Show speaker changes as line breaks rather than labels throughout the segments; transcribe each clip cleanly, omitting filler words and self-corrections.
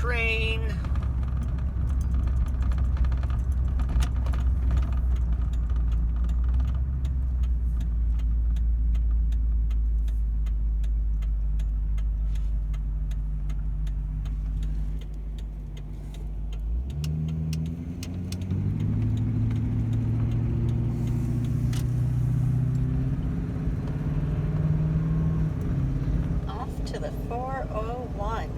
train.
To the 401.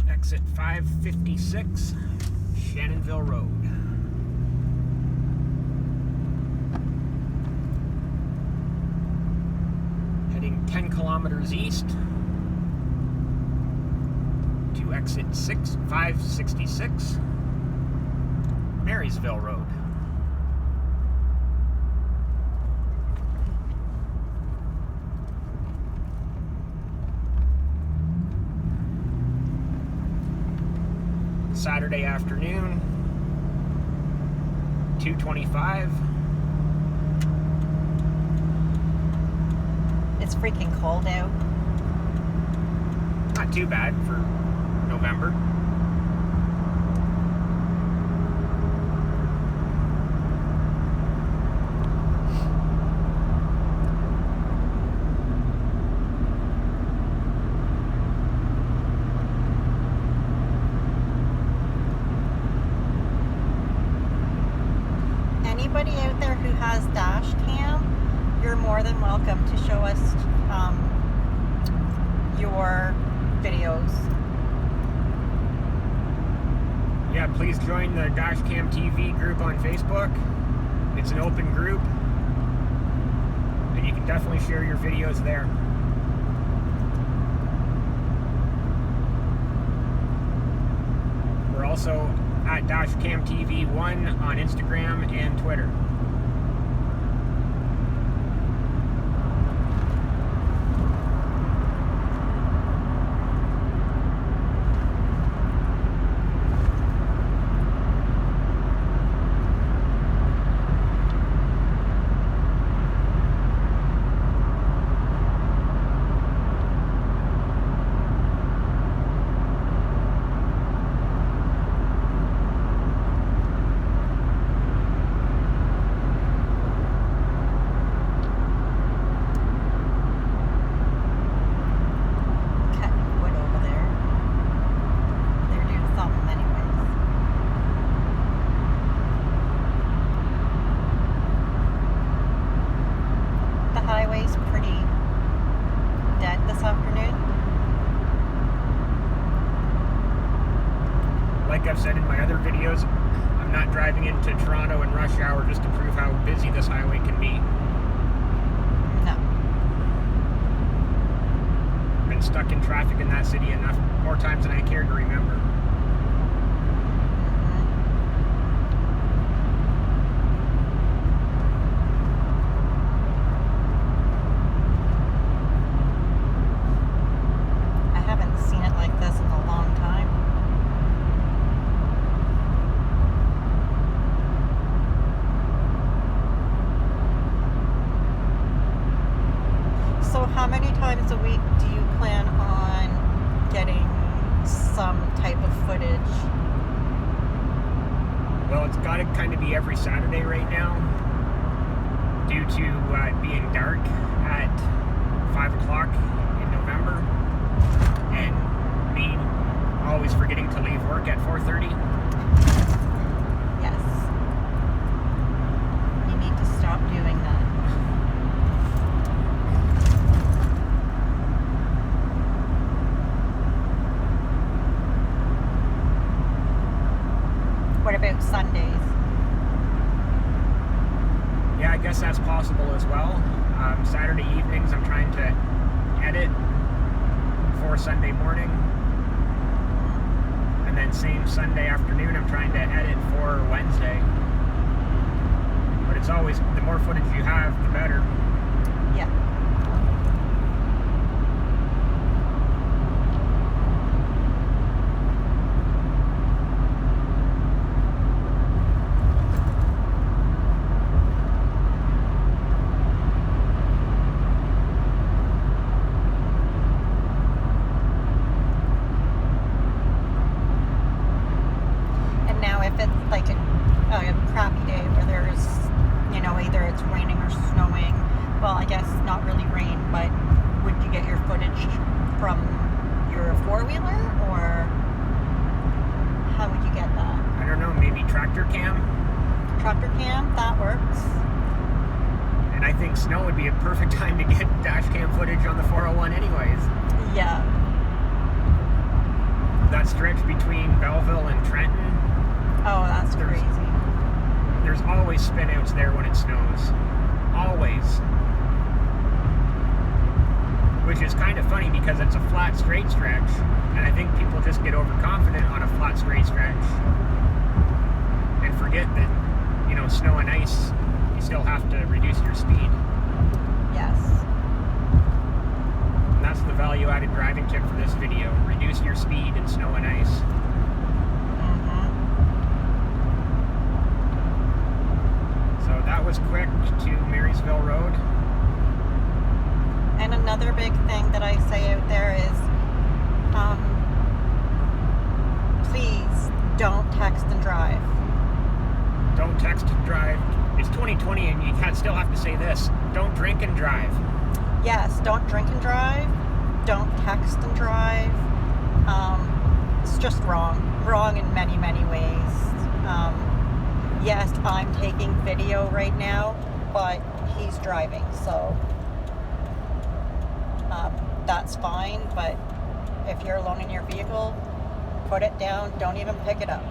Exit 556, Shannonville Road. Heading 10 kilometers east to exit 566, Marysville Road. Saturday afternoon, 2:25.
It's freaking cold out.
Not too bad for November.
Anybody out there who has dash cam, you're more than welcome to show us your videos.
Yeah, please join the dashcamtv group on Facebook. It's an open group, and you can definitely share your videos there. We're also at dashcamtv1 on Instagram and Twitter. Like I've said in my other videos, I'm not driving into Toronto in rush hour just to prove how busy this highway can be.
No.
I've been stuck in traffic in that city enough more times than I care to remember.
I haven't seen it like this in a long time. So how many times a week do you plan on getting some type of footage?
Well, it's got to kind of be every Saturday right now due to it being dark at 5 o'clock in November and me always forgetting to leave work at 4:30.
Yes. You need to stop doing that. What about Sundays?
Sunday morning. And then same Sunday afternoon, I'm trying to edit for Wednesday. But it's always, the more footage you have, the better.
Yeah. And now if it's like a crappy day where there's, you know, either it's raining or snowing, well, I guess not really rain, but would you get your footage from your four-wheeler, or how would you get that?
I don't know, maybe tractor cam?
Tractor cam, that works.
And I think snow would be a perfect time to get dash cam footage on the 401 anyways.
Yeah.
That stretch between Belleville and Trenton,
Oh, that's crazy.
there's always spinouts there when it snows. Always. Which is kind of funny because it's a flat, straight stretch, and I think people just get overconfident on a flat, straight stretch and forget that, you know, snow and ice, you still have to reduce your speed.
Yes.
And that's the value-added driving tip for this video. Reduce your speed in snow and ice.
Mm-hmm.
So that was quick to Marysville Road.
And another big thing that I say out there is, please don't text and drive.
Don't text and drive. It's 2020 and you still have to say this. Don't drink and drive.
Yes, don't drink and drive. Don't text and drive. It's just wrong. Wrong in many, many ways. Yes, I'm taking video right now, but he's driving, so that's fine. But if you're alone in your vehicle, put it down. Don't even pick it up.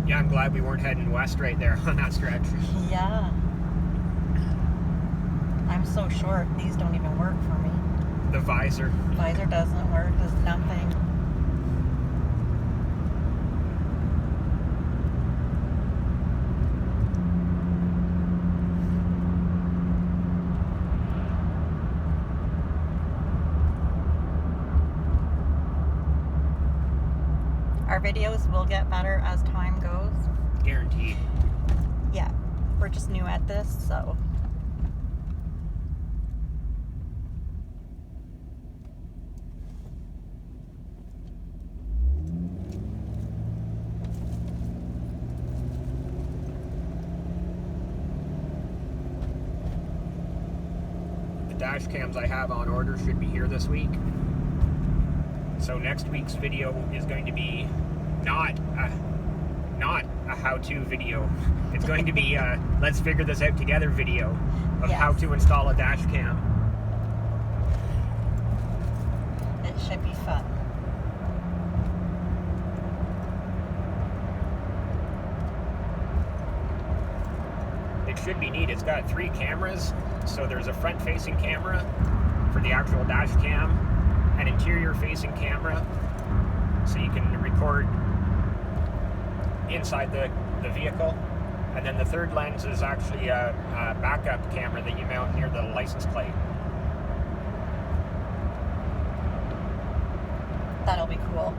Yeah, I'm glad we weren't heading west right there on that stretch.
Yeah. I'm so short, these don't even work for me.
The visor.
Visor doesn't work, does nothing. Our videos will get better as time goes.
Guaranteed.
Yeah, we're just new at this, so.
The dash cams I have on order should be here this week. So next week's video is going to be not a how-to video. It's going to be a let's figure this out together video of
Yes.
how to install a dash cam.
It should be fun.
It should be neat. It's got 3 cameras. So there's a front-facing camera for the actual dash cam, an interior-facing camera so you can record inside the vehicle, and then the third lens is actually a backup camera that you mount near the license plate.
That'll be cool.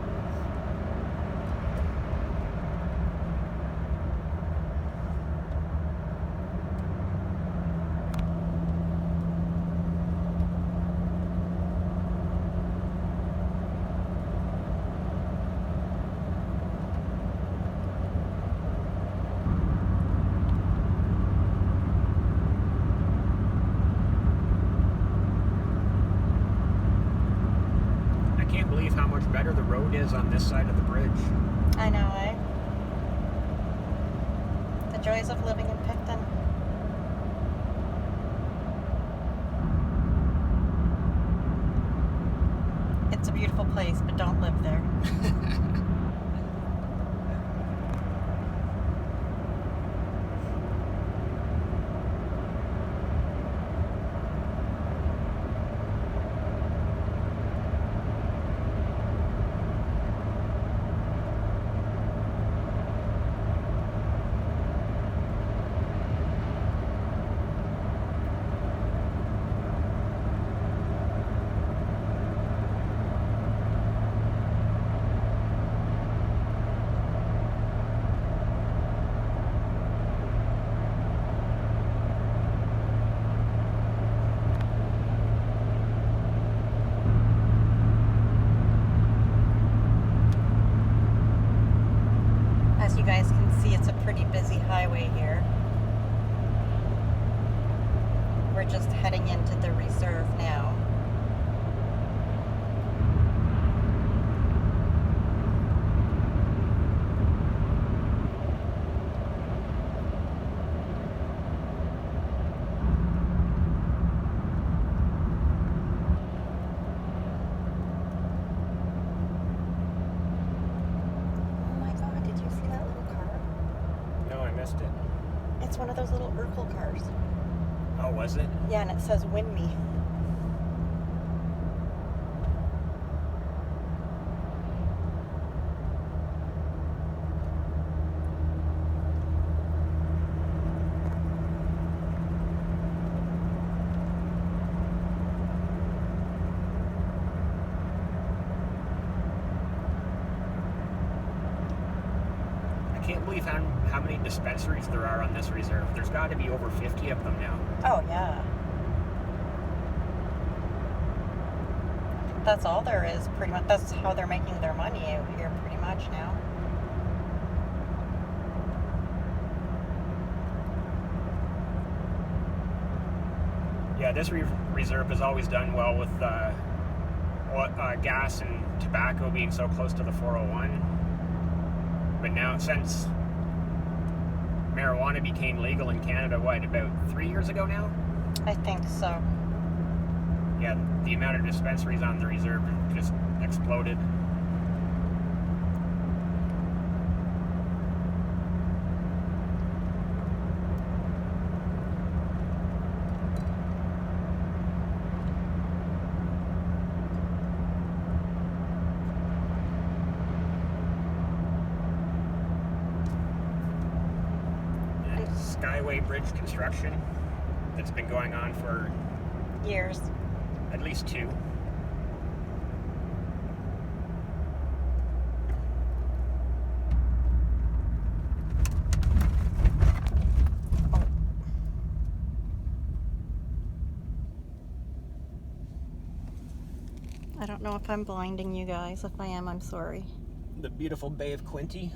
can't believe how much better the road is on this side of the bridge.
I know, eh? The joys of living in Picton. It's a beautiful place, but don't live there. As you guys can see, it's a pretty busy highway here. We're just heading into the reserve now.
It.
It's one of those little Urkel cars.
Oh, was it?
Yeah, and it says "Win Me."
I can't believe how many dispensaries there are on this reserve. There's got to be over 50 of them now.
Oh, yeah. That's all there is, pretty much. That's how they're making their money out here, pretty much now.
Yeah, this reserve has always done well with gas and tobacco being so close to the 401. But now, since marijuana became legal in Canada, what, about 3 years ago now?
I think so.
Yeah, the amount of dispensaries on the reserve just exploded. Skyway Bridge construction that's been going on for
years.
At least 2.
Oh. I don't know if I'm blinding you guys. If I am, I'm sorry.
The beautiful Bay of Quinte.